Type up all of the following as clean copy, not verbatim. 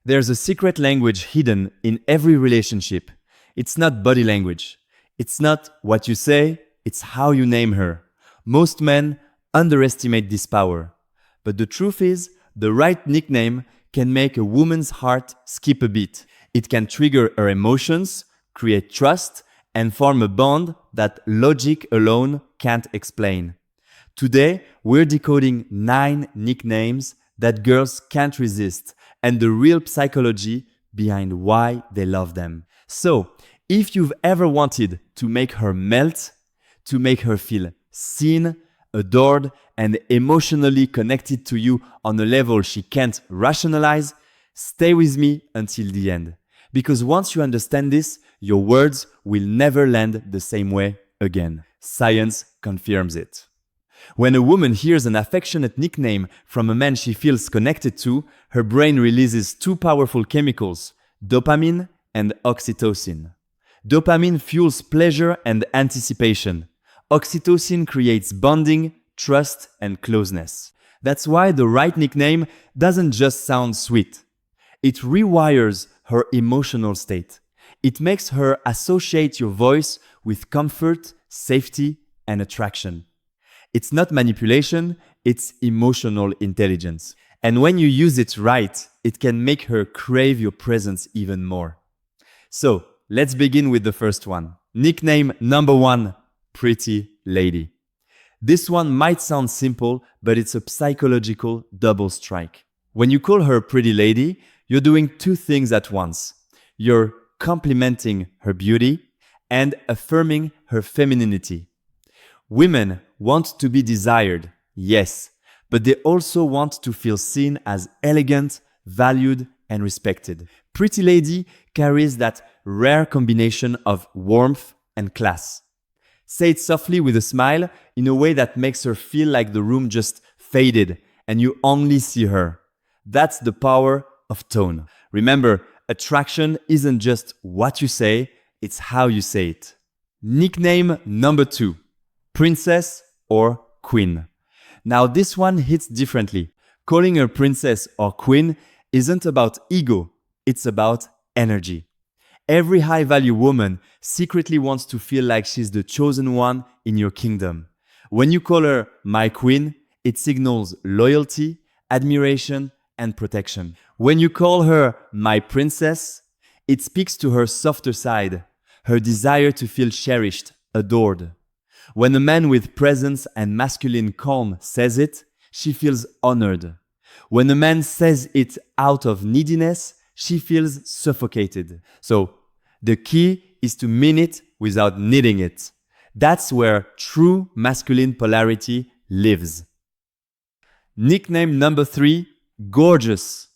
There's a secret language hidden in every relationship. It's not body language. It's not what you say, it's how you name her. Most men underestimate this power. But the truth is, the right nickname can make a woman's heart skip a beat. It can trigger her emotions, create trust, and form a bond that logic alone can't explain. Today, we're decoding 9 nicknames that girls can't resist and the real psychology behind why they love them. So, if you've ever wanted to make her melt, to make her feel seen, adored, and emotionally connected to you on a level she can't rationalize, stay with me until the end. Because once you understand this, your words will never land the same way again. Science confirms it. When a woman hears an affectionate nickname from a man she feels connected to, her brain releases 2 powerful chemicals, dopamine and oxytocin. Dopamine fuels pleasure and anticipation. Oxytocin creates bonding, trust, and closeness. That's why the right nickname doesn't just sound sweet. It rewires her emotional state. It makes her associate your voice with comfort, safety, and attraction. It's not manipulation, it's emotional intelligence. And when you use it right, it can make her crave your presence even more. So, let's begin with the first one. Nickname number 1, Pretty Lady. This one might sound simple, but it's a psychological double strike. When you call her Pretty Lady, you're doing 2 things at once. You're complimenting her beauty and affirming her femininity. Women want to be desired, yes, but they also want to feel seen as elegant, valued, and respected. Pretty Lady carries that rare combination of warmth and class. Say it softly with a smile in a way that makes her feel like the room just faded and you only see her. That's the power of tone. Remember, attraction isn't just what you say, it's how you say it. Nickname number 2, Princess or Queen. Now this one hits differently. Calling her princess or queen isn't about ego, it's about energy. Every high-value woman secretly wants to feel like she's the chosen one in your kingdom. When you call her my queen, it signals loyalty, admiration, and protection. When you call her my princess, it speaks to her softer side, her desire to feel cherished, adored. When a man with presence and masculine calm says it, she feels honored. When a man says it out of neediness, she feels suffocated. So, the key is to mean it without needing it. That's where true masculine polarity lives. Nickname number 3, Gorgeous.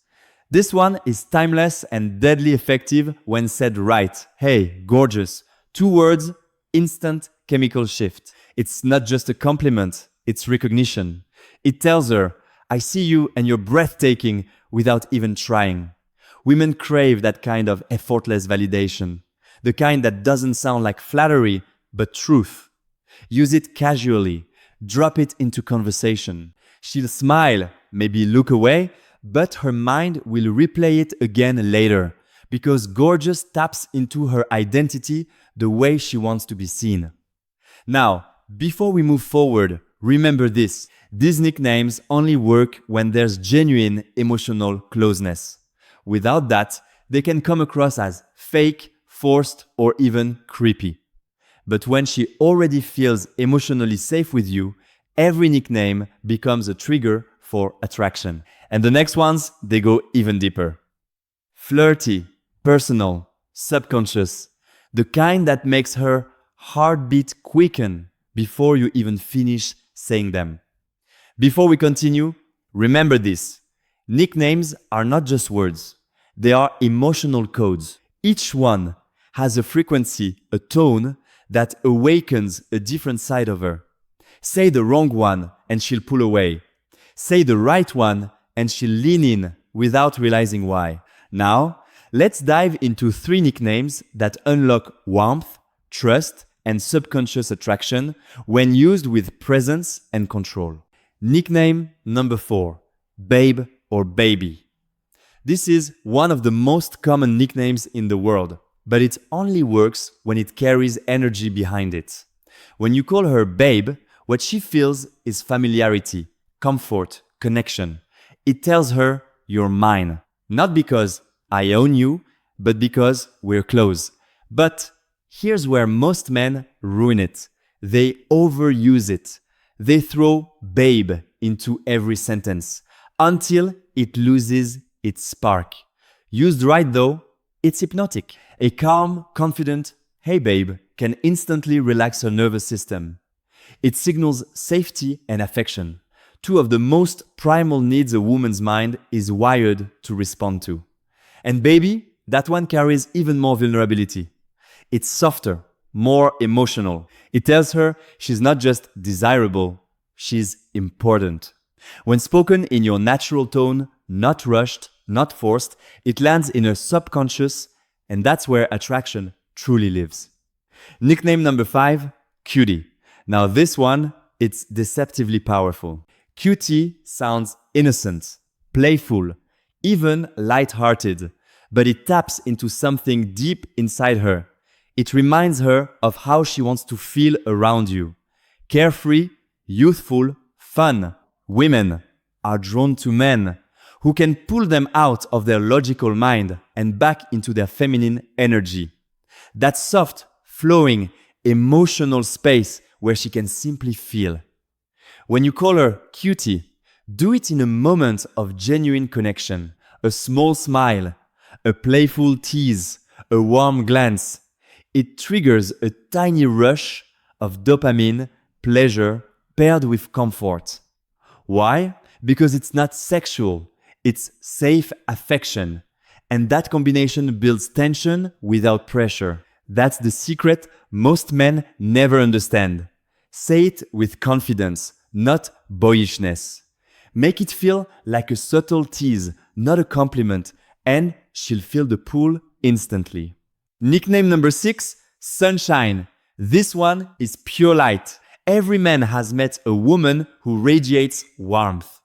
This one is timeless and deadly effective when said right. Hey, gorgeous. 2 words, instant chemical shift. It's not just a compliment, it's recognition. It tells her, I see you and you're breathtaking without even trying. Women crave that kind of effortless validation, the kind that doesn't sound like flattery, but truth. Use it casually, drop it into conversation. She'll smile, maybe look away, but her mind will replay it again later, because gorgeous taps into her identity the way she wants to be seen. Now, before we move forward, remember this. These nicknames only work when there's genuine emotional closeness. Without that, they can come across as fake, forced, or even creepy. But when she already feels emotionally safe with you, every nickname becomes a trigger for attraction. And the next ones, they go even deeper. Flirty, personal, subconscious, the kind that makes her heartbeat quicken before you even finish saying them. Before we continue, remember this. Nicknames are not just words. They are emotional codes. Each one has a frequency, a tone that awakens a different side of her. Say the wrong one and she'll pull away. Say the right one and she'll lean in without realizing why. Now, let's dive into 3 nicknames that unlock warmth, trust, and subconscious attraction when used with presence and control. Nickname number 4, Babe or Baby. This is one of the most common nicknames in the world, but it only works when it carries energy behind it. When you call her babe, what she feels is familiarity, comfort, connection. It tells her, you're mine. Not because I own you, but because we're close. But here's where most men ruin it. They overuse it. They throw babe into every sentence until it loses its spark. Used right though, it's hypnotic. A calm, confident, hey babe, can instantly relax her nervous system. It signals safety and affection, two of the most primal needs a woman's mind is wired to respond to. And baby, that one carries even more vulnerability. It's softer, more emotional. It tells her she's not just desirable, she's important. When spoken in your natural tone, not rushed, not forced, it lands in her subconscious, and that's where attraction truly lives. Nickname number 5, cutie. Now this one, it's deceptively powerful. Cutie sounds innocent, playful, even light-hearted, but it taps into something deep inside her. It reminds her of how she wants to feel around you. Carefree, youthful, fun. Women are drawn to men who can pull them out of their logical mind and back into their feminine energy. That soft, flowing, emotional space where she can simply feel. When you call her cutie, do it in a moment of genuine connection, a small smile, a playful tease, a warm glance. It triggers a tiny rush of dopamine, pleasure, paired with comfort. Why? Because it's not sexual, it's safe affection. And that combination builds tension without pressure. That's the secret most men never understand. Say it with confidence, not boyishness. Make it feel like a subtle tease, not a compliment, and she'll feel the pull instantly. Nickname number 6, sunshine. This one is pure light. Every man has met a woman who radiates warmth.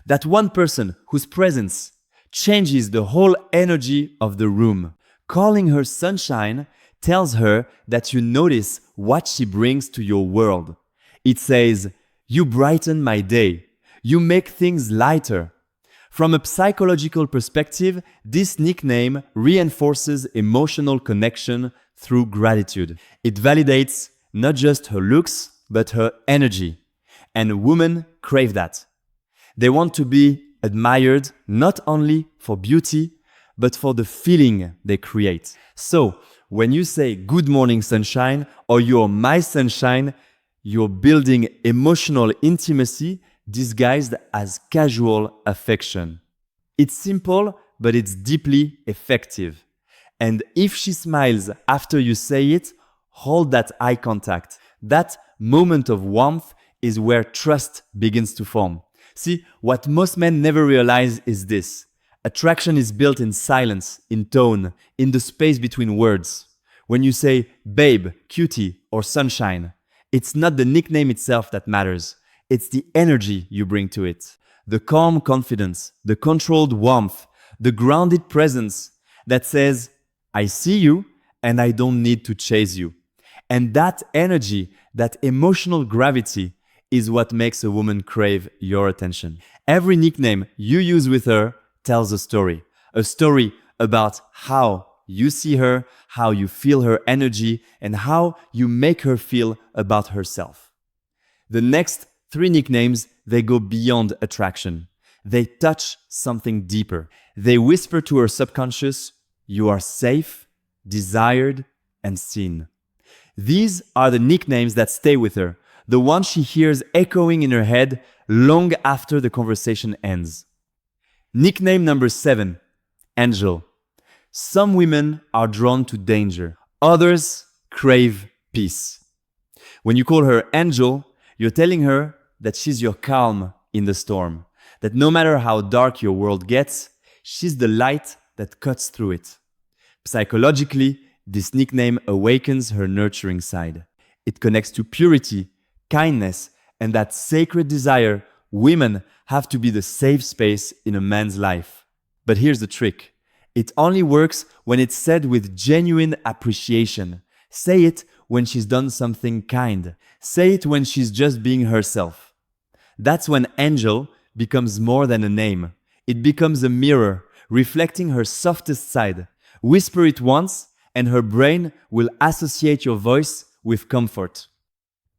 That one person whose presence changes the whole energy of the room. Calling her sunshine tells her that you notice what she brings to your world. It says, you brighten my day. You make things lighter. From a psychological perspective, this nickname reinforces emotional connection through gratitude. It validates not just her looks, but her energy. And women crave that. They want to be admired not only for beauty, but for the feeling they create. So, when you say good morning sunshine or you're my sunshine, you're building emotional intimacy disguised as casual affection. It's simple, but it's deeply effective. And if she smiles after you say it, hold that eye contact. That moment of warmth is where trust begins to form. See, what most men never realize is this. Attraction is built in silence, in tone, in the space between words. When you say babe, cutie, or sunshine, it's not the nickname itself that matters. It's the energy you bring to it. The calm confidence, the controlled warmth, the grounded presence that says, I see you and I don't need to chase you. And that energy, that emotional gravity is what makes a woman crave your attention. Every nickname you use with her tells a story about how you see her, how you feel her energy, and how you make her feel about herself. The next 3 nicknames, they go beyond attraction. They touch something deeper. They whisper to her subconscious, you are safe, desired, and seen. These are the nicknames that stay with her, the ones she hears echoing in her head long after the conversation ends. Nickname number 7, Angel. Some women are drawn to danger. Others crave peace. When you call her Angel, you're telling her that she's your calm in the storm, that no matter how dark your world gets, she's the light that cuts through it. Psychologically, this nickname awakens her nurturing side. It connects to purity, kindness, and that sacred desire women have to be the safe space in a man's life. But here's the trick. It only works when it's said with genuine appreciation. Say it when she's done something kind. Say it when she's just being herself. That's when Angel becomes more than a name. It becomes a mirror, reflecting her softest side. Whisper it once, and her brain will associate your voice with comfort.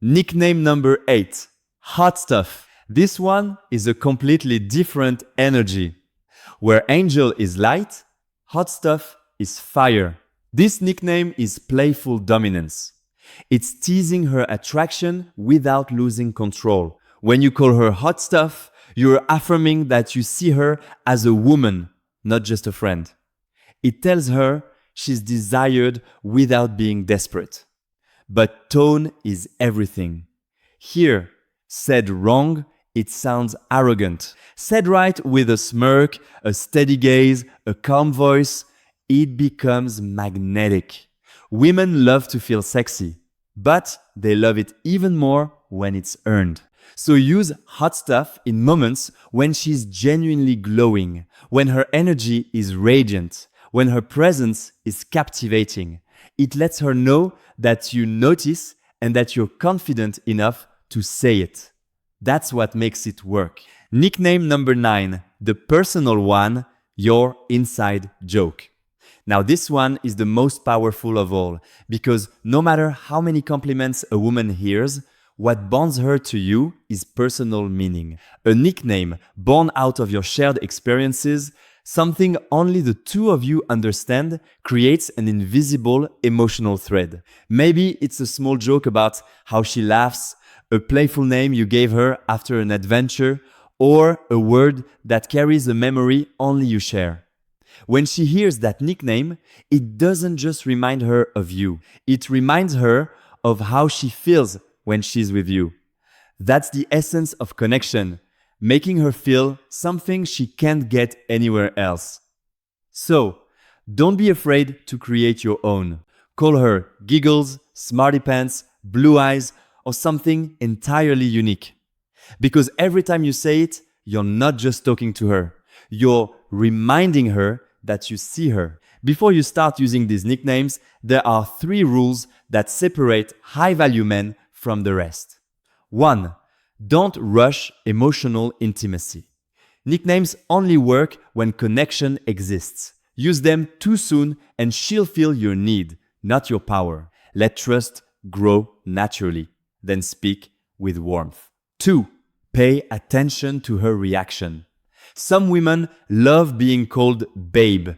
Nickname number 8. Hot Stuff. This one is a completely different energy. Where Angel is light, Hot Stuff is fire. This nickname is playful dominance. It's teasing her attraction without losing control. When you call her Hot Stuff, you're affirming that you see her as a woman, not just a friend. It tells her she's desired without being desperate. But tone is everything. Here, said wrong, it sounds arrogant. Said right with a smirk, a steady gaze, a calm voice, it becomes magnetic. Women love to feel sexy, but they love it even more when it's earned. So use Hot Stuff in moments when she's genuinely glowing, when her energy is radiant, when her presence is captivating. It lets her know that you notice and that you're confident enough to say it. That's what makes it work. Nickname number 9, the personal one, your inside joke. Now this one is the most powerful of all because no matter how many compliments a woman hears, what bonds her to you is personal meaning. A nickname born out of your shared experiences, something only the two of you understand, creates an invisible emotional thread. Maybe it's a small joke about how she laughs, a playful name you gave her after an adventure, or a word that carries a memory only you share. When she hears that nickname, it doesn't just remind her of you. It reminds her of how she feels when she's with you. That's the essence of connection, making her feel something she can't get anywhere else. So, don't be afraid to create your own. Call her Giggles, Smarty Pants, Blue Eyes, or something entirely unique. Because every time you say it, you're not just talking to her. You're reminding her that you see her. Before you start using these nicknames, there are 3 rules that separate high-value men from the rest. 1. Don't rush emotional intimacy. Nicknames only work when connection exists. Use them too soon and she'll feel your need, not your power. Let trust grow naturally. Then speak with warmth. 2. Pay attention to her reaction. Some women love being called babe.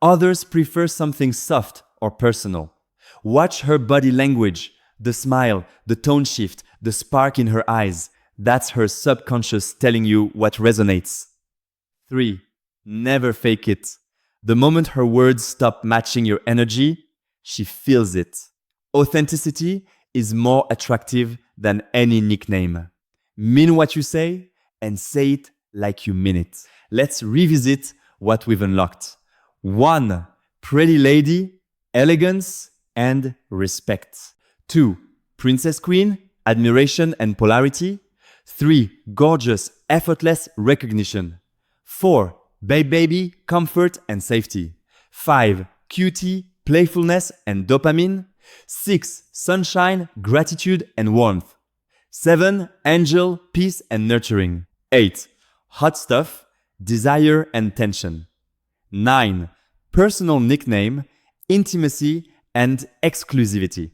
Others prefer something soft or personal. Watch her body language, the smile, the tone shift, the spark in her eyes. That's her subconscious telling you what resonates. 3. Never fake it. The moment her words stop matching your energy, she feels it. Authenticity is more attractive than any nickname. Mean what you say and say it like you mean it. Let's revisit what we've unlocked. 1. Pretty lady, elegance, and respect. 2. Princess queen, admiration and polarity. 3. Gorgeous, effortless recognition. 4. Babe baby, comfort and safety. 5. Cutie, playfulness and dopamine. 6. Sunshine, gratitude and warmth. 7. Angel, peace and nurturing. 8. Hot stuff, desire and tension. 9. Personal nickname, intimacy and exclusivity.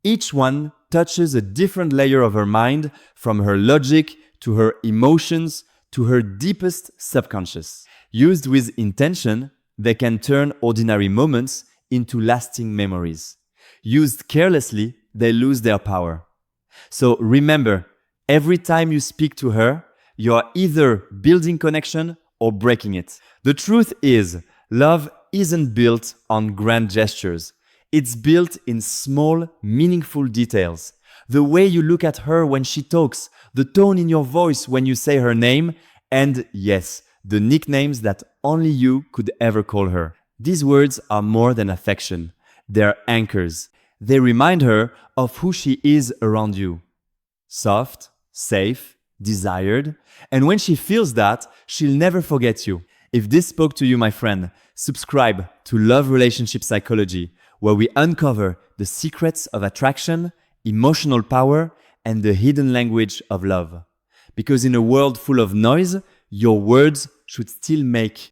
Each one touches a different layer of her mind, from her logic to her emotions to her deepest subconscious. Used with intention, they can turn ordinary moments into lasting memories. Used carelessly, they lose their power. So remember, every time you speak to her, you are either building connection or breaking it. The truth is, love isn't built on grand gestures. It's built in small, meaningful details. The way you look at her when she talks, the tone in your voice when you say her name, and yes, the nicknames that only you could ever call her. These words are more than affection. They're anchors. They remind her of who she is around you. Soft, safe, desired, and when she feels that, she'll never forget you. If this spoke to you, my friend, subscribe to Love Relationship Psychology, where we uncover the secrets of attraction, emotional power, and the hidden language of love. Because in a world full of noise, your words should still make